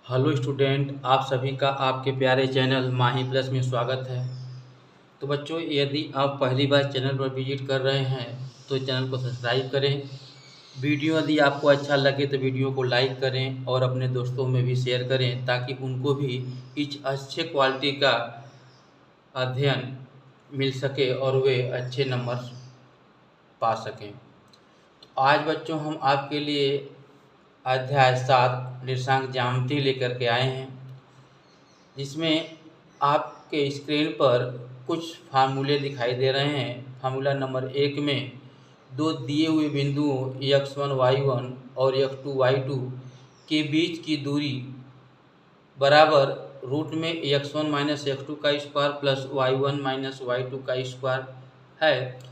Hello student, आप सभी का आपके प्यारे चैनल माही प्लस में स्वागत है। तो बच्चों, यदि आप पहली बार चैनल पर विजिट कर रहे हैं तो चैनल को सब्सक्राइब करें। वीडियो यदि आपको अच्छा लगे तो वीडियो को लाइक करें और अपने दोस्तों में भी शेयर करें ताकि उनको भी इस अच्छे क्वालिटी का अध्ययन मिल सके और वे अच्छे नंबर पा सकें। तो आज बच्चों हम आपके लिए अध्याय 7 निर्देशांक ज्यामिति लेकर के आए हैं, जिसमें आपके स्क्रीन पर कुछ फार्मूले दिखाई दे रहे हैं। फार्मूला नंबर 1 में दो दिए हुए बिंदुओं x1 y1 और x2 y2 के बीच की दूरी बराबर रूट में x1 माइनस x2 का square plus y1 minus y2 का स्क्वायर है।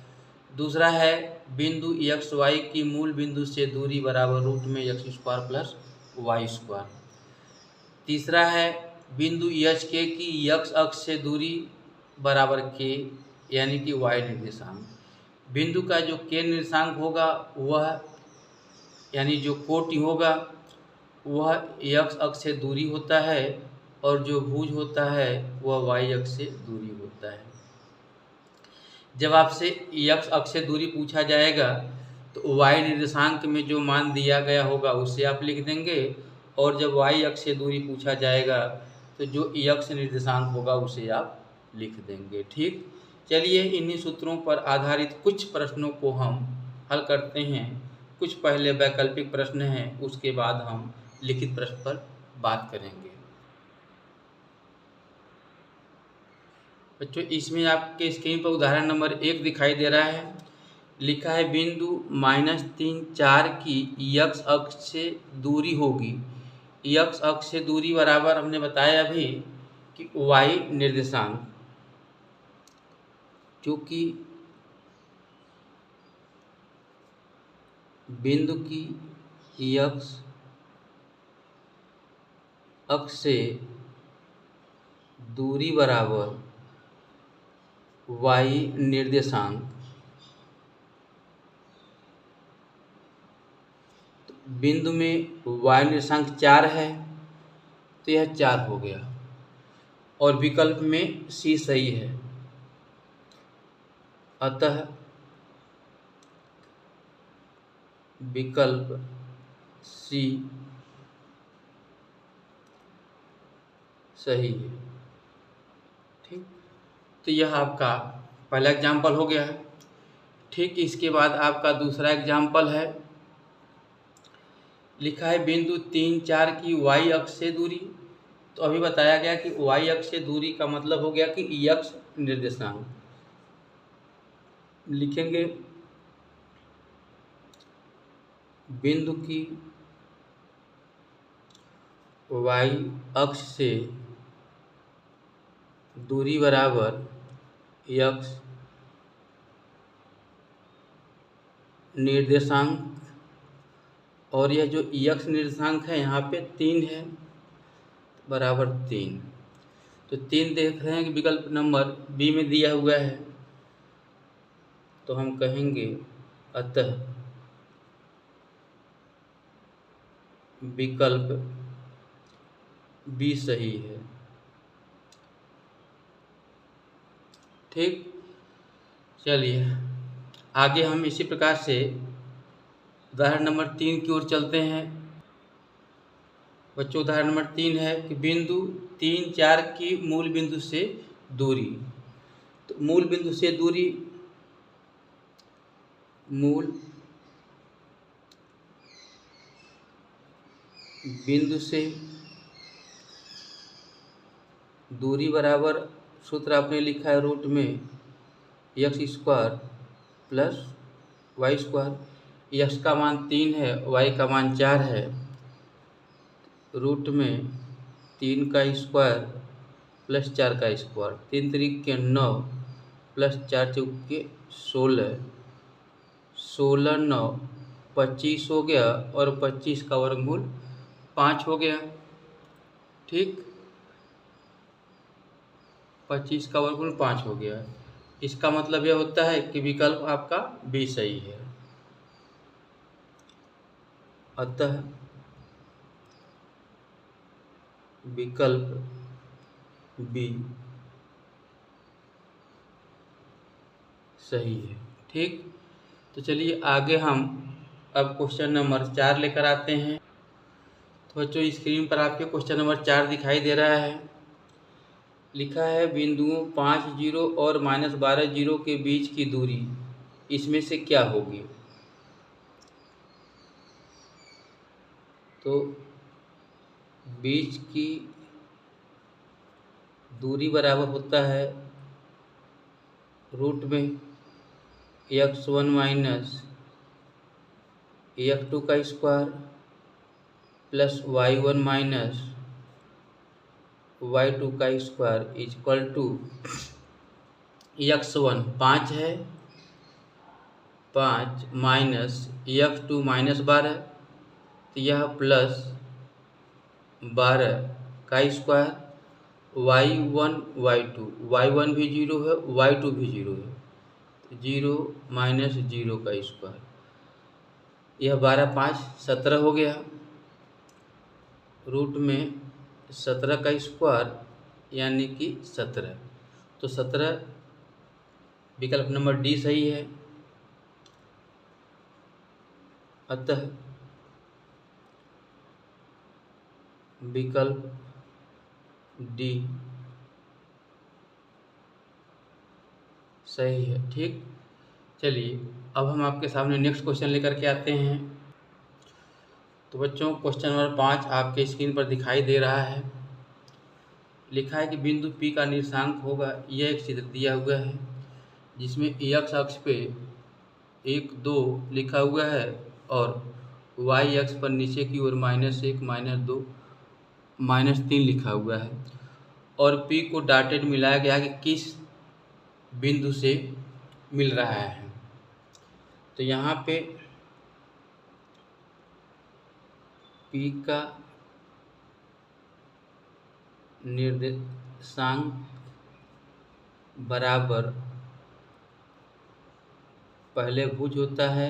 दूसरा है बिंदु एक्स वाई की मूल बिंदु से दूरी बराबर रूट में x square plus y square. तीसरा है बिंदु एच के की एक्स अक्ष से दूरी बराबर के यानी कि वाई निर्देशांक। बिंदु का जो के निर्देशांक होगा वह यानी जो कोटि होगा वह एक्स अक्ष से दूरी होता है और जो भुज होता है वह वाई अक्ष से दूरी होता है। जब आपसे एक्स अक्ष से दूरी पूछा जाएगा तो वाई निर्देशांक में जो मान दिया गया होगा उसे आप लिख देंगे, और जब वाई अक्ष से दूरी पूछा जाएगा तो जो एक्स निर्देशांक होगा उसे आप लिख देंगे। ठीक, चलिए इन्हीं सूत्रों पर आधारित कुछ प्रश्नों को हम हल करते हैं। कुछ पहले वैकल्पिक प्रश्न हैं, उसके बाद हम लिखित प्रश्न पर बात करेंगे। बच्चों, इसमें आपके स्क्रीन पर उदाहरण नंबर 1 दिखाई दे रहा है। लिखा है बिंदु -3 4 की x अक्ष से दूरी होगी। x अक्ष से दूरी बराबर हमने बताया अभी कि y निर्देशांक, क्योंकि बिंदु की x अक्ष से दूरी बराबर y निर्देशांक, बिंदु में y निर्देशांक 4 है तो यह 4 हो गया और विकल्प में C सही है। अतः विकल्प C सही है। ठीक, तो यह आपका पहला एग्जाम्पल हो गया है। ठीक, इसके बाद आपका दूसरा एग्जाम्पल है। लिखा है बिंदु 3 4 की y अक्ष से दूरी। तो अभी बताया गया कि y अक्ष से दूरी का मतलब हो गया कि x निर्देशांक। लिखेंगे बिंदु की y अक्ष से दूरी बराबर x निर्देशांक, और यह जो x निर्देशांक है यहाँ पे 3 है बराबर 3। तो 3 देख रहे हैं कि विकल्प नंबर बी में दिया हुआ है, तो हम कहेंगे अतः विकल्प बी सही है। ठीक, चलिए आगे हम इसी प्रकार से उदाहरण नंबर 3 की ओर चलते हैं। बच्चों, उदाहरण नंबर 3 है कि बिंदु 3 4 की मूल बिंदु से दूरी। तो मूल बिंदु से दूरी, मूल बिंदु से दूरी बराबर सूत्र आपने लिखा है रूट में x square plus y square. X का मान 3 है, वाई का मान 4 है, रूट में 3 का स्क्वायर प्लस 4 का स्क्वायर। 3 3 के 9 प्लस 4 चौक के 16, 16 9 25 हो गया और 25 का वर्गमूल 5 हो गया। ठीक, 25 का वर्गमूल 5 हो गया। इसका मतलब यह होता है कि विकल्प आपका बी सही है। अतः विकल्प बी सही है। ठीक, तो चलिए आगे हम अब क्वेश्चन नंबर 4 लेकर आते हैं। तो बच्चों स्क्रीन पर आपके क्वेश्चन नंबर 4 दिखाई दे रहा है। लिखा है बिंदुओं 5 जीरो और -12 जीरो के बीच की दूरी इसमें से क्या होगी। तो बीच की दूरी बराबर होता है रूट में x1 माइनस x2 का square plus y1 minus y2 का स्क्वायर इक्वल टू x1 5 है, 5 माइनस x2 -12, तो यह प्लस 12 का स्क्वायर y1 y1 भी 0 है, y2 भी 0 है, तो 0 माइनस 0 का स्क्वायर, यह 12 5 17 हो गया, रूट में 17 का स्क्वायर यानी कि 17, तो 17 विकल्प नंबर डी सही है। अतः विकल्प डी सही है। ठीक, चलिए अब हम आपके सामने नेक्स्ट क्वेश्चन लेकर के आते हैं। तो बच्चों क्वेश्चन नंबर 5 आपके स्क्रीन पर दिखाई दे रहा है। लिखा है कि बिंदु P का निर्देशांक होगा, यह एक चित्र दिया हुआ है जिसमें x अक्ष पे 1 2 लिखा हुआ है और y अक्ष पर नीचे की ओर -1 -2 -3 लिखा हुआ है, और P को डॉटेड मिलाया गया कि किस बिंदु से मिल रहा है। तो यहाँ पे P का निर्देशांक बराबर पहले भुज होता है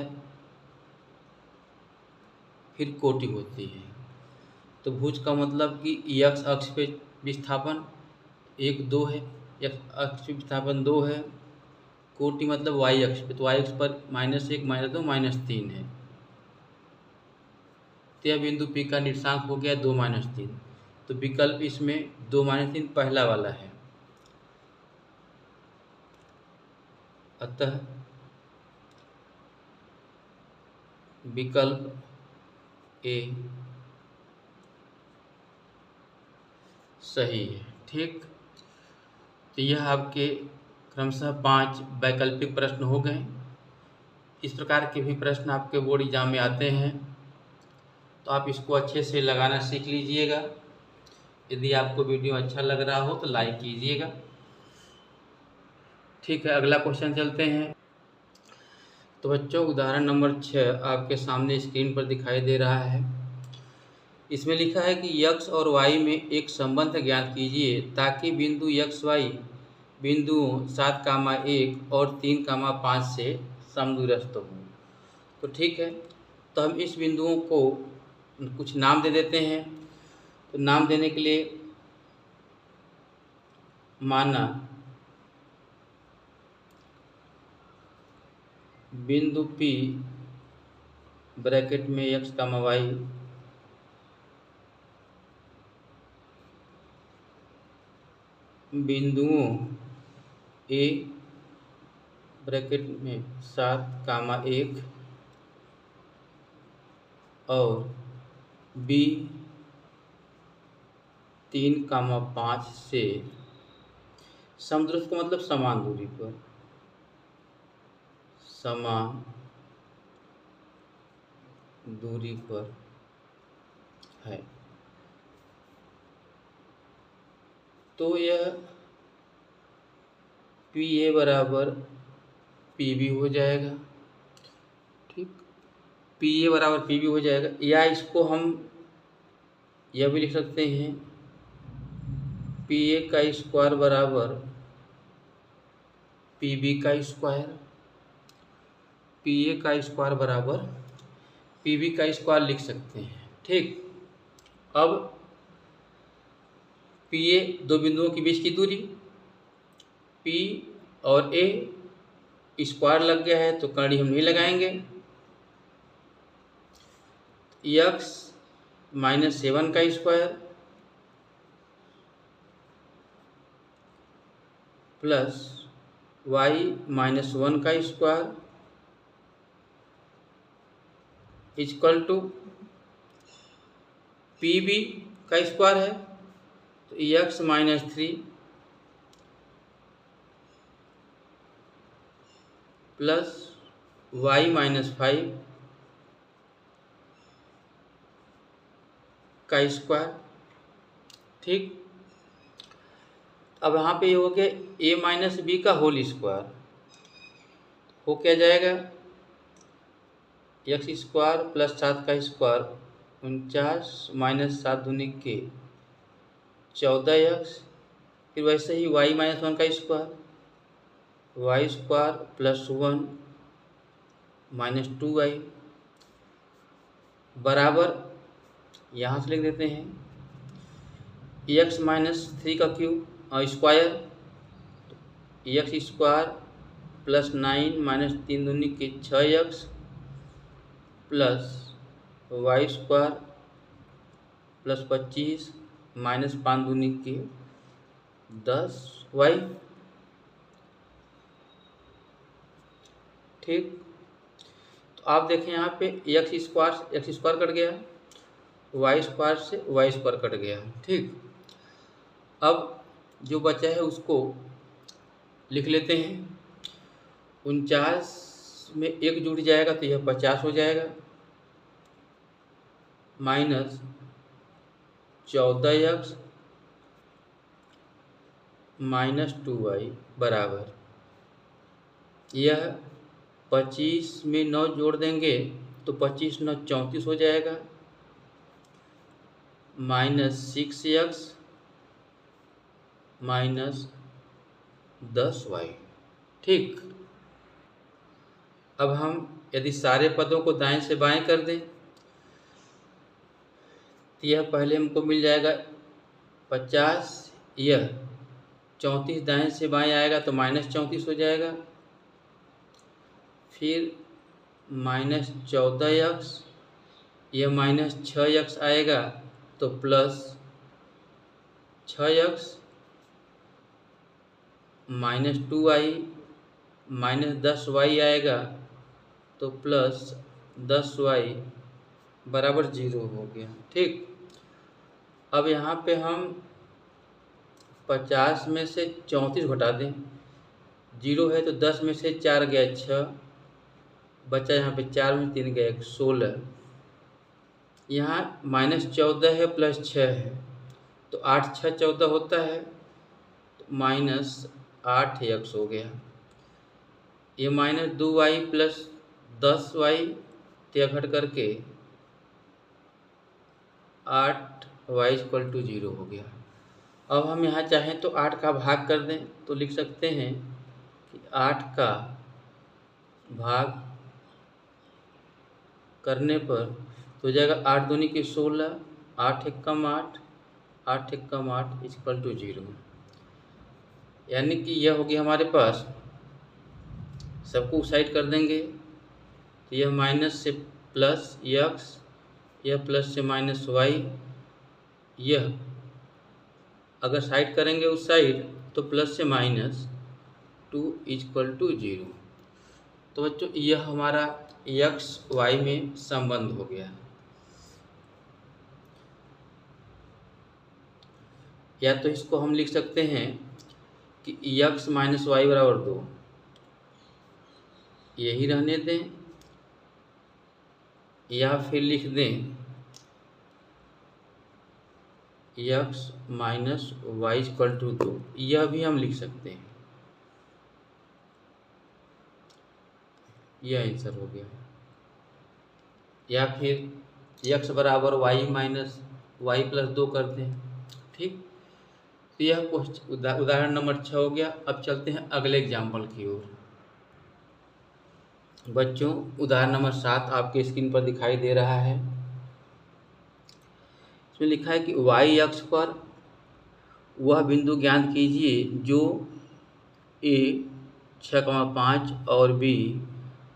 फिर कोटि होती है। तो भुज का मतलब कि x अक्ष पे विस्थापन 1 2 है, x अक्ष पे विस्थापन 2 है, कोटि मतलब y अक्ष पे, तो y अक्ष पर -1 -2 -3 है, तो यह बिंदु P का निर्देशांक हो गया 2 -3। तो विकल्प इसमें 2 -3 पहला वाला है। अतः विकल्प ए सही है। ठीक, तो यह आपके क्रमशः 5 वैकल्पिक प्रश्न हो गए। इस प्रकार के भी प्रश्न आपके बोर्ड एग्जाम में आते हैं, तो आप इसको अच्छे से लगाना सीख लीजिएगा। यदि आपको वीडियो अच्छा लग रहा हो तो लाइक कीजिएगा। ठीक है, अगला क्वेश्चन चलते हैं। तो बच्चों उदाहरण नंबर 6 आपके सामने स्क्रीन पर दिखाई दे रहा है। इसमें लिखा है कि x और y में एक संबंध ज्ञात कीजिए ताकि बिंदु x y बिंदुओं 7,1 और 3,5 से समदूरस्थ हो। तो ठीक है, तो हम इस बिंदुओं को कुछ नाम दे देते हैं। तो नाम देने के लिए माना बिंदु P ब्रैकेट में x, y बिंदुओं A ब्रैकेट में 7,1 और B 3,5 से समदूरस्थ का मतलब समान दूरी पर, समान दूरी पर है। तो यह PA बराबर PB हो जाएगा। ठीक, PA बराबर PB हो जाएगा, या इसको हम यह भी लिख सकते हैं PA का स्क्वायर बराबर PB का स्क्वायर, PA का स्क्वायर बराबर PB का स्क्वायर लिख सकते हैं। ठीक, अब पी ए दो बिंदुओं के बीच की दूरी, पी और ए स्क्वायर लग गया है तो कड़ी हम नहीं लगाएंगे। x -7 का स्क्वायर प्लस y -1 का square equal to P B का स्क्वायर है तो x -3 प्लस y -5 का स्क्वायर। ठीक, अब यहाँ पे ये हो गया a - b का होल स्क्वायर, हो क्या जाएगा x स्क्वायर प्लस 7 का स्क्वायर 49 - 7 दूनी के 14x, फिर वैसे ही y -1 का square, y square plus 1 -2y बराबर, यहाँ से लिख देते हैं x -3 का cube square, x square plus 9 - 3 दूनी के 6x plus y square plus 25 -5 दूनी के 10y। ठीक, तो आप देखें यहाँ पे x स्क्वायर कट गया, y स्क्वायर से y स्क्वायर कट गया। ठीक, अब जो बचा है उसको लिख लेते हैं। 49 में एक जुड़ जाएगा तो यह 50 हो जाएगा, माइनस 14x -2y बराबर, यह 25 में 9 जोड़ देंगे तो 25 9 34 हो जाएगा, -6x -10y। ठीक, अब हम यदि सारे पदों को दाएं से बाएं कर दें तो यह पहले हमको मिल जाएगा 50, यह 34 दाएं से बाएं आएगा तो -34 हो जाएगा, फिर -14x, यह -6x आएगा तो प्लस 6x -2y -10y आएगा तो प्लस 10y बराबर 0 हो गया। ठीक, अब यहाँ पे हम 50 में से 34 घटा दें, 0 है तो 10 में से 4 गया 6, बचा यहाँ पे 4 में 3 गया 16, यहाँ -14 है प्लस 6 है तो 8 6 14 होता है तो -8x हो गया, ये -2y प्लस 10y तो घट करके 8y = 0 हो गया। अब हम यहाँ चाहें तो 8 का भाग कर दें तो लिख सकते हैं कि 8 का भाग करने पर तो हो जाएगा 8 दूनी के 16, 8 एकम 8, 8 एकम 8 = 0, यानी कि यह होगी हमारे पास, सबको साइड कर देंगे तो यह माइनस से प्लस x, यह प्लस से -y, यह अगर साइड करेंगे उस साइड तो प्लस से -2 = 0। तो बच्चों यह हमारा x y में संबंध हो गया, या तो इसको हम लिख सकते हैं कि x - y = 2, यही रहने दें, या फिर लिख दें x - y = 2, यह भी हम लिख सकते हैं, यह आंसर हो गया। या फिर x बराबर y - y + 2 करते हैं। ठीक, तो यह उदाहरण नंबर 6 हो गया। अब चलते हैं अगले एग्जाम्पल की ओर। बच्चों उदाहरण नंबर 7 आपके स्क्रीन पर दिखाई दे रहा है। इसमें लिखा है कि y अक्ष पर वह बिंदु ज्ञात कीजिए जो ए 6,5 और बी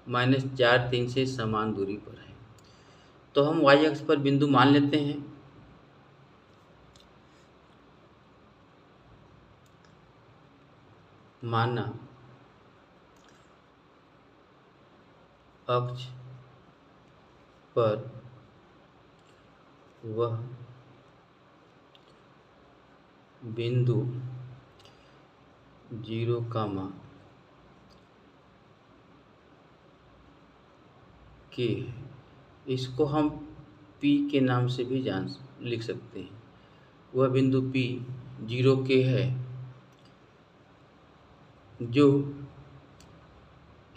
-4,3 से समान दूरी पर है। तो हम y अक्ष पर बिंदु मान लेते हैं। माना अक्ष पर वह बिंदु 0, के है। इसको हम P के नाम से भी लिख सकते हैं। वह बिंदु P 0 के है जो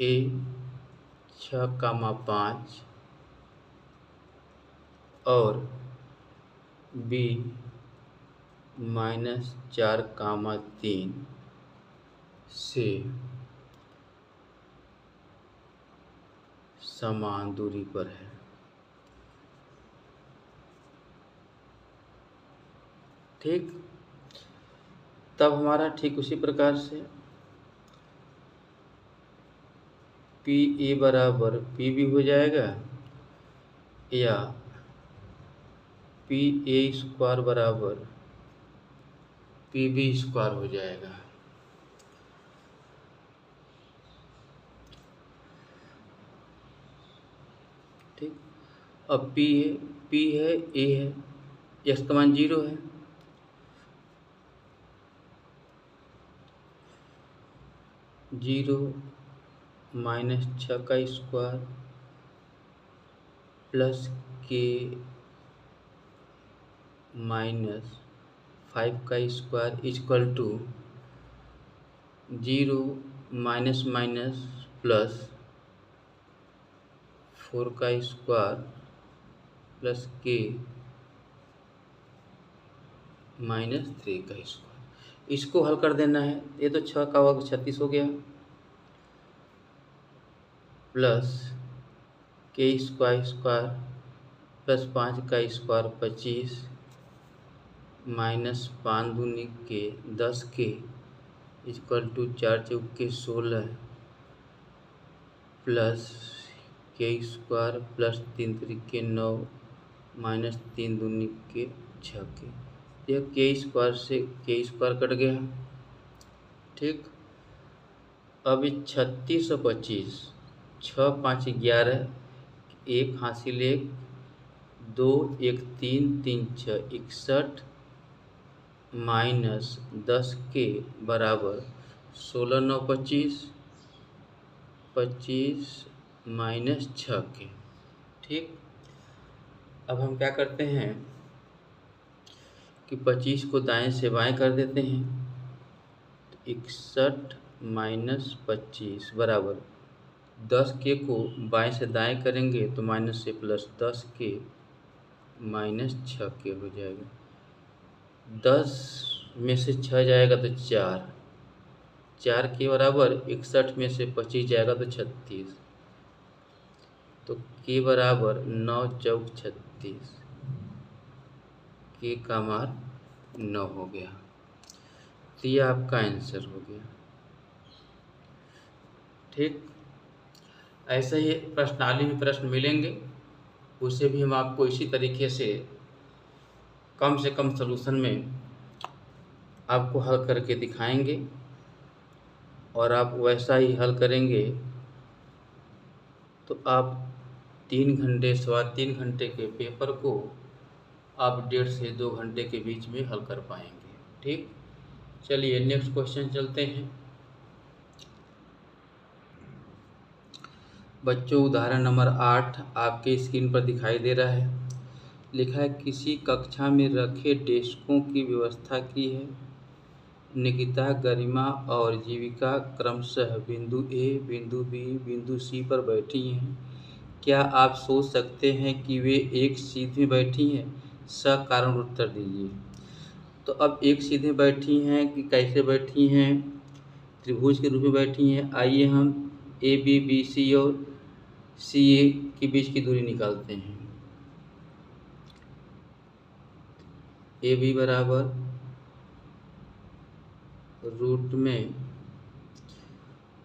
A 6,5 और B -4,3 से समान दूरी पर है। ठीक, तब हमारा ठीक उसी प्रकार से पी ए बराबर पी बी हो जाएगा या पी ए स्क्वायर बराबर पी बी स्क्वायर हो जाएगा। ठीक, अब पी है ए है, एक्स का मान 0 है, -6 प्लस के -5 इक्वल टू 0 प्लस 4 प्लस के -3 इसको हल कर देना है। ये तो 6 का वर्ग 36 हो गया, प्लस के स्क्वायर प्लस 5 का स्क्वायर 25 -5 दूनी के 10 के इक्वल टू 4 चौक के 16 प्लस के स्क्वायर प्लस 3 त्रिके 9 -3 दूनी के 6 के। यह के स्क्वायर से के स्क्वायर कट गया। ठीक, अब 36 और 25, 6 5 11, 1 हासिल 1, 2 1 3 3 6 61 -10 के बराबर 16 9 25 -6 के। ठीक, अब हम क्या करते हैं कि 25 को दाएं से बाएं कर देते हैं। तो 61 - 25 बराबर 10 के को बाएं से दाएं करेंगे तो माइनस से प्लस 10 के -6 के हो जाएगा। 10 में से 6 जाएगा तो 4 के बराबर 61 में से 25 जाएगा तो 36, तो के बराबर 9 चौक 36, के का मान 9 हो गया। तो ये आपका आंसर हो गया। ठीक, ऐसे ही प्रश्नावली में प्रश्न मिलेंगे, उसे भी हम आपको इसी तरीके से कम सलूशन में आपको हल करके दिखाएंगे और आप वैसा ही हल करेंगे तो आप 3 घंटे 3.25 घंटे के पेपर को आप 1.5 से 2 घंटे के बीच में हल कर पाएंगे। ठीक, चलिए नेक्स्ट क्वेश्चन चलते हैं। बच्चों, उदाहरण नंबर 8 आपके स्क्रीन पर दिखाई दे रहा है। लिखा है किसी कक्षा में रखे डेस्कों की व्यवस्था की है। निकिता, गरिमा और जीविका क्रमशः बिंदु ए, बिंदु बी, बिंदु सी पर बैठी हैं। क्या आप सोच सकते हैं कि वे एक सीधे बैठी हैं? सकारण उत्तर दीजिए। तो अब एक सीधे बैठी हैं कि कैसे बैठी हैं? त्रिभुज के रूप में बैठी हैं। आइए हम ए बी, बी सी और सी ए के बीच की दूरी निकालते हैं। ए बी बराबर रूट में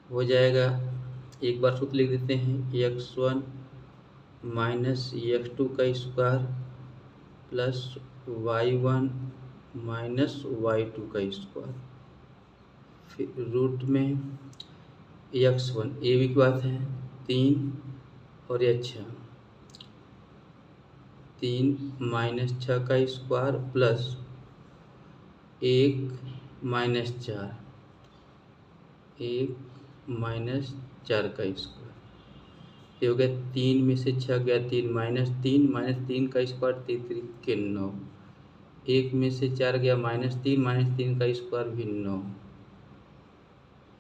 हो जाएगा, एक बार सूत्र लिख देते हैं, x1 माइनस x2 का square plus y1 minus y2 का स्क्वायर, फिर रूट में x1 ए बी की बात है 3 और यह 6, 3 माइनस 6 का स्क्वायर प्लस 1 माइनस 4, 1 माइनस 4 का स्क्वायर, ये हो गया 3 में से 6 गया 3 माइनस 3 का स्क्वायर 3 के 9, 1 में से 4 गया माइनस 3 का स्क्वायर भी 9,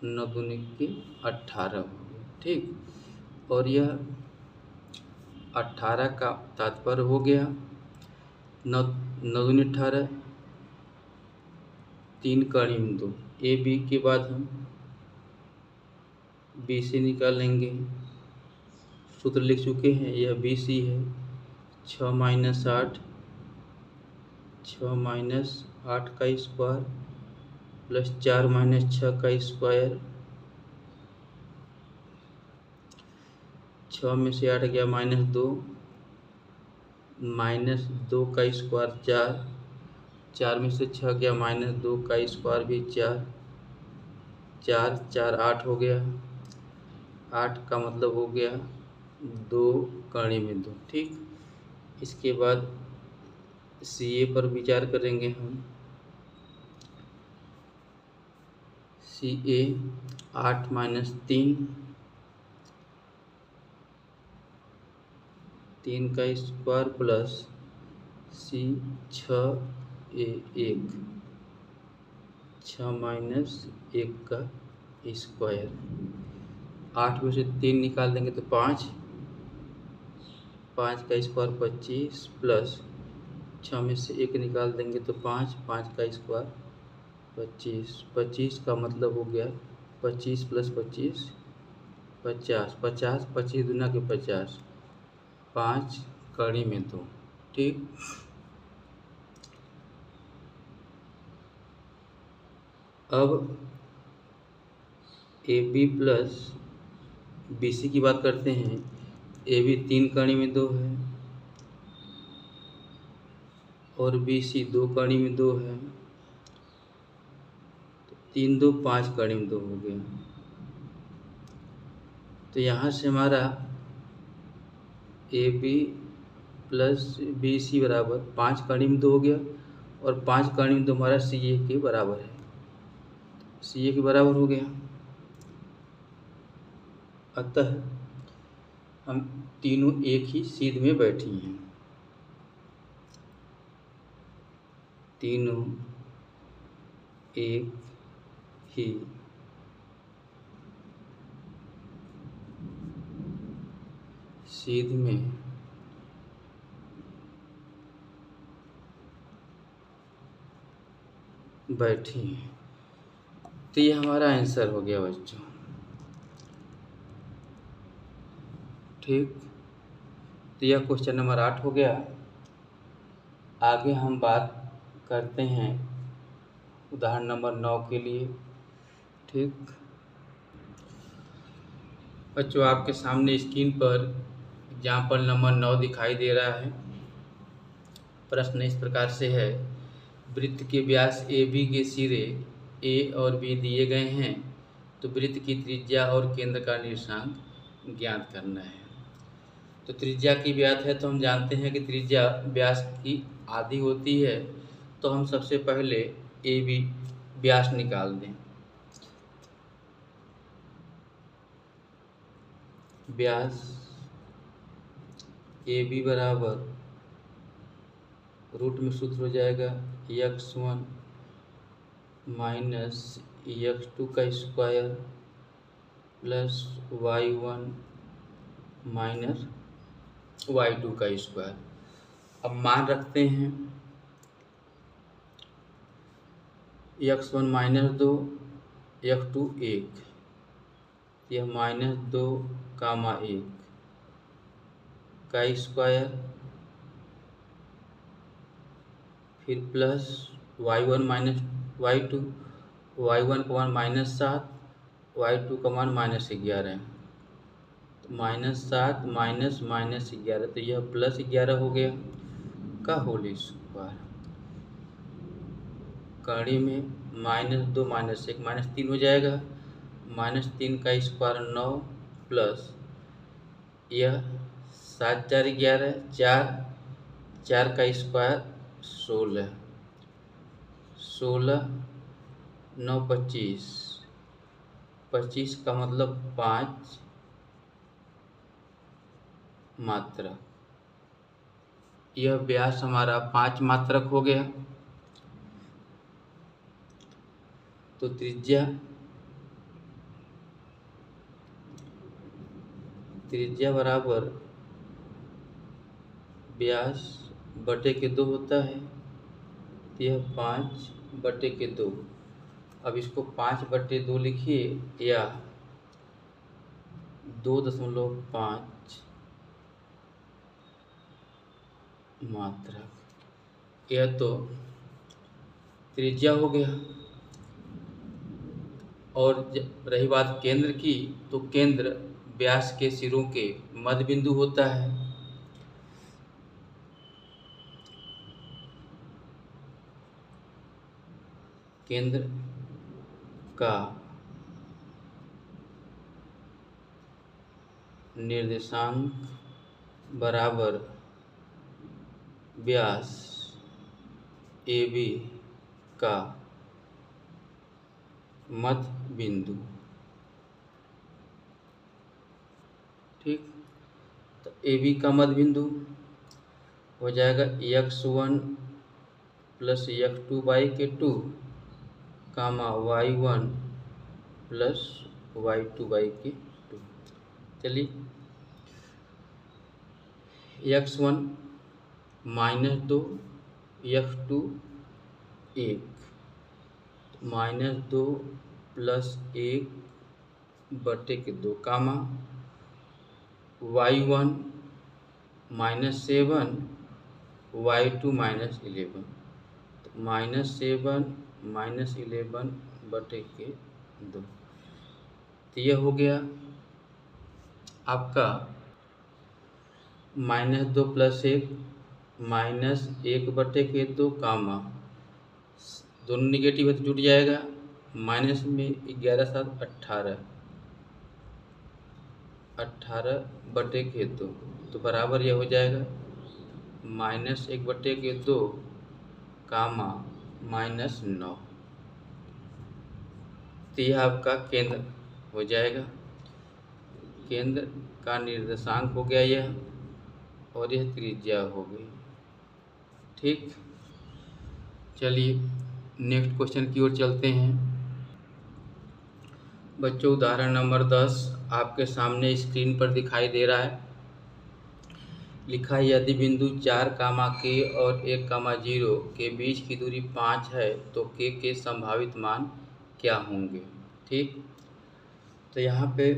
9 दूनी के 18 हो गया। ठीक, और यह 18 का तात्पर्य हो गया 9 दूनी 18, 3 का ऋण 2, ए बी के बाद हम बी सी निकालेंगे, सूत्र लिख चुके हैं, यह बी सी है 6 माइनस 8, 6 माइनस 8 का स्क्वायर प्लस 4 माइनस 6 का स्क्वायर, 6 में से 8 गया माइनस 2, माइनस 2 का स्क्वायर 4, 4 में से 6 गया माइनस 2 का स्क्वायर भी 4, 4 8 हो गया, 8 का मतलब हो गया 2 कड़ी में 2। ठीक, इसके बाद सी ए पर विचार करेंगे हम, सी ए 8 माइनस 3, 3 का स्क्वायर प्लस सी 6 ए 1, 6 माइनस 1 का स्क्वायर, 8 में से 3 निकाल देंगे तो 5, 5 का स्क्वायर 25 प्लस 6 में से 1 निकाल देंगे तो 5, 5 का स्क्वायर 25, 25 का मतलब हो गया 25 प्लस 25 50, 50 25 दूना के 50, 5 कड़ी में 2। ठीक, अब a b plus b c की बात करते हैं, ए बी 3 कड़ी में 2 है और बी सी 2 कड़ी में 2 है, तो 3 2 5 कड़ी में 2 हो गया, तो यहाँ से हमारा a b plus b c बराबर 5 कड़ी में 2 हो गया, और 5 कड़ी में 2 हमारा सी ए के बराबर है, सी ए के बराबर हो गया। अतः हम तीनों एक ही सीध में बैठी हैं, तीनों एक ही सीध में बैठी हैं। तो ये हमारा आंसर हो गया बच्चों। ठीक, तो यह क्वेश्चन नंबर 8 हो गया। आगे हम बात करते हैं उदाहरण नंबर 9 के लिए। ठीक, बच्चों आपके सामने स्क्रीन पर एग्जाम्पल नंबर 9 दिखाई दे रहा है। प्रश्न इस प्रकार से है, वृत्त के व्यास ए बी के सिरे ए और बी दिए गए हैं, तो वृत्त की त्रिज्या और केंद्र का निर्देशांक ज्ञात करना है। तो त्रिज्या की व्यास है, तो हम जानते हैं कि त्रिज्या व्यास की आधी होती है, तो हम सबसे पहले ए बी व्यास निकाल दें। व्यास ए बी बराबर रूट में सूत्र हो जाएगा x1 माइनस x2 का square plus y1 minus y2 का स्क्वायर। अब मान रखते हैं x1 माइनस 2, x2 1, यह माइनस 2 कामा 1 का स्क्वायर, फिर plus y1 minus y2, y1 का मान -7, y2 का मान -11 है। तो -7 माइनस -11 तो यह +11 हो गया का होल स्क्वायर। कड़ी में -2 -1 -3 हो जाएगा। -3 का स्क्वायर 9 प्लस यह 7 4 11 4 का स्क्वायर 16 16 9 25 25 का मतलब 5 मात्रक। यह व्यास हमारा 5 मात्रक हो गया। तो त्रिज्या बराबर व्यास बटे के 2 होता है। तो यह 5/2। अब इसको 5/2 लिखिए या 2.5 मात्रक। यह तो त्रिज्या हो गया। और रही बात केंद्र की, तो केंद्र व्यास के सिरों के मध्य बिंदु होता है। केंद्र का निर्देशांक बराबर व्यास AB का मध्य बिंदु। ठीक, तो AB का मध्य बिंदु हो जाएगा x1 प्लस x2/2 कामा y1 प्लस y2/2। चलिए x1 -2 x2 1 -2 प्लस 1/2 कामा y1 -7 y2 -11 तो -7 -11/2। तो यह हो गया आपका -2 प्लस 1 -1/2 कामा दोनों निगेटिव है तो जुट जाएगा। माइनस में 11 7 18/2 तो बराबर यह हो जाएगा -1/2 कामा -9। तो यह आपका केंद्र हो जाएगा। केंद्र का निर्देशांक हो गया यह, और यह त्रिज्या हो गई। ठीक, चलिए नेक्स्ट क्वेश्चन की ओर चलते हैं। बच्चों उदाहरण नंबर 10 आपके सामने स्क्रीन पर दिखाई दे रहा है। लिखा है यदि बिंदु 4 K और 1 0 के बीच की दूरी 5 है तो K के संभावित मान क्या होंगे। ठीक, तो यहाँ पे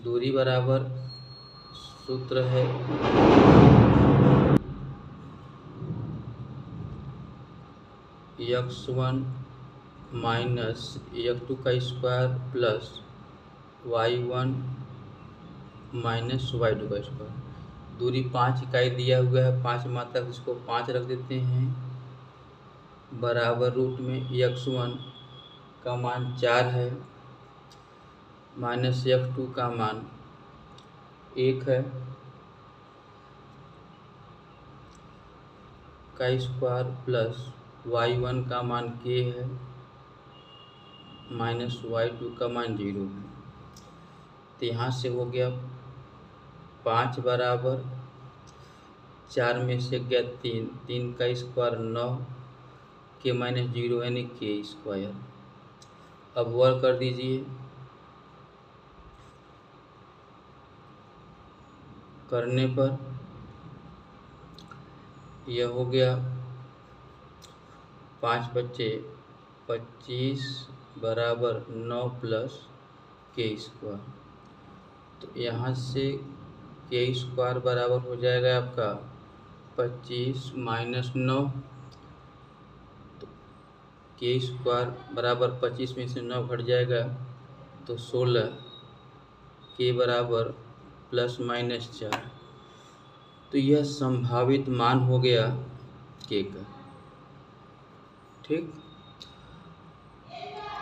दूरी बराबर सूत्र है x1 माइनस x2 का square plus y1 minus y2 का स्क्वायर। दूरी 5 इकाई दिया हुआ है, 5 मात्रक, इसको 5 रख देते हैं बराबर रूट में x1 का मान 4 है माइनस x2 का मान 1 है का स्क्वायर प्लस y1 का मान k है माइनस y2 का मान 0 है। तो यहाँ से हो गया 5 बराबर 4 में से गया 3, 3 का स्क्वायर 9 के माइनस 0 यानी के स्क्वायर। अब वर्क कर दीजिए, करने पर यह हो गया 5 बच्चे 25 बराबर 9 प्लस के स्क्वायर। तो यहाँ से के स्क्वायर बराबर हो जाएगा आपका 25 माइनस 9 के स्क्वायर बराबर 25 में से 9 घट जाएगा तो 16, के बराबर ±4। तो यह संभावित मान हो गया के का। ठीक,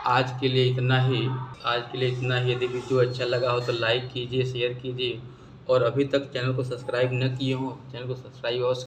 आज के लिए इतना ही। यदि वीडियो अच्छा लगा हो तो लाइक कीजिए, शेयर कीजिए, और अभी तक चैनल को सब्सक्राइब न किए हो चैनल को सब्सक्राइब अवश्य